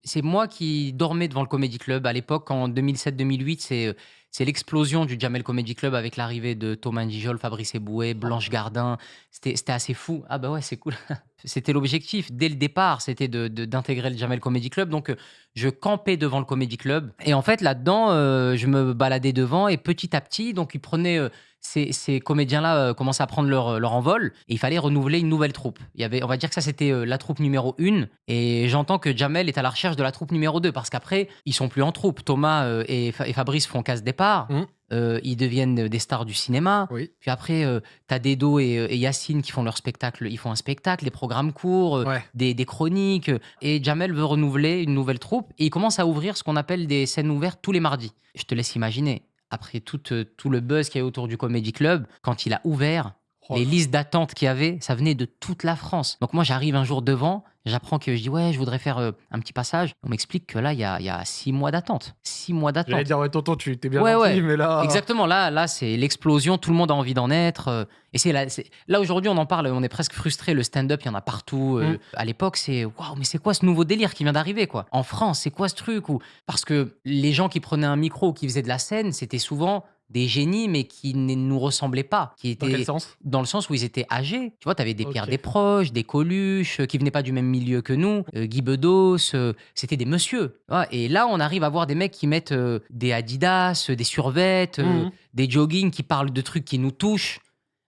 c'est moi qui dormais devant le Comedy Club à l'époque en 2007-2008. C'est l'explosion du Jamel Comedy Club avec l'arrivée de Thomas N'Djol, Fabrice Eboué, Oh là Blanche là. Gardin. C'était assez fou. Ah bah ouais, c'est cool. C'était l'objectif dès le départ, c'était d'intégrer le Jamel Comedy Club. Donc, je campais devant le Comedy Club et en fait là-dedans, je me baladais devant et petit à petit, donc ils prenaient, ces comédiens-là, commençaient à prendre leur envol et il fallait renouveler une nouvelle troupe. Il y avait on va dire que ça c'était, la troupe numéro 1 et j'entends que Jamel est à la recherche de la troupe numéro 2 parce qu'après ils sont plus en troupe. Thomas, et Fabrice font casse départ, Mmh. ils deviennent, des stars du cinéma. Oui. Puis après, tu as Dedo et Yacine qui font leur spectacle, ils font un spectacle, des programmes courts, Ouais. des chroniques, et Jamel veut renouveler une nouvelle troupe et il commence à ouvrir ce qu'on appelle des scènes ouvertes tous les mardis. Je te laisse imaginer, après tout le buzz qu'il y a eu autour du Comedy Club, quand il a ouvert, Oh les là listes là. d'attente qu'il y avait, ça venait de toute la France. Donc moi, j'arrive un jour devant, j'apprends que je dis: «Ouais, je voudrais faire, un petit passage». On m'explique que là, il y a 6 mois d'attente. 6 mois J'allais d'attente. dire: «Ouais, tonton, tu es bien Ouais, gentil, ouais, mais là». exactement. Là, c'est l'explosion, tout le monde a envie d'en être, et là, aujourd'hui, on en parle, on est presque frustré. Le stand-up, il y en a partout, Mmh. à l'époque, c'est: «Waouh, mais c'est quoi ce nouveau délire qui vient d'arriver, quoi? En France, c'est quoi ce truc?» ou parce que les gens qui prenaient un micro ou qui faisaient de la scène, c'était souvent des génies, mais qui ne nous ressemblaient pas, qui Dans quel étaient sens? dans le sens où ils étaient âgés. Tu vois, tu avais des Pierre OK. Desproges, des Coluche, qui venaient pas du même milieu que nous, Guy Bedos, c'était des messieurs, tu vois? Et là, on arrive à voir des mecs qui mettent, des Adidas, des survêts, Mmh mh. des joggings, qui parlent de trucs qui nous touchent.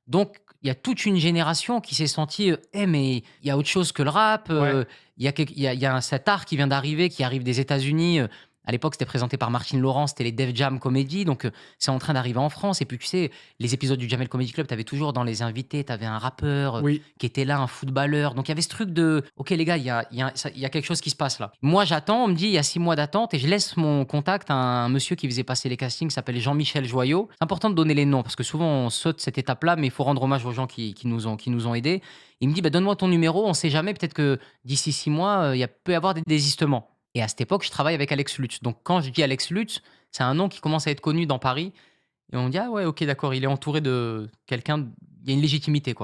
Donc il y a toute une génération qui s'est sentie, «Eh mais il y a autre chose que le rap, Ouais. il y a cet art qui vient d'arriver, qui arrive des États-Unis», à l'époque, c'était présenté par Martine Laurent, c'était les Def Jam Comedy, donc c'est en train d'arriver en France. Et puis, tu sais, les épisodes du Jamel Comedy Club, tu avais toujours dans les invités, tu avais un rappeur, Oui. qui était là, un footballeur. Donc il y avait ce truc de: «OK les gars, il y a quelque chose qui se passe là». Moi, j'attends, on me dit: «Il y a 6 mois d'attente», et je laisse mon contact à un monsieur qui faisait passer les castings, qui s'appelle Jean-Michel Joyau. C'est important de donner les noms parce que souvent on saute cette étape-là, mais il faut rendre hommage aux gens qui nous ont aidés. Il me dit: «Bah, donne-moi ton numéro, on sait jamais, peut-être que d'ici 6 mois, il peut y avoir des désistements». Et à cette époque, je travaille avec Alex Lutz. Donc quand je dis Alex Lutz, c'est un nom qui commence à être connu dans Paris et on me dit: «Ah ouais, OK, d'accord, il est entouré de quelqu'un, il y a une légitimité, quoi».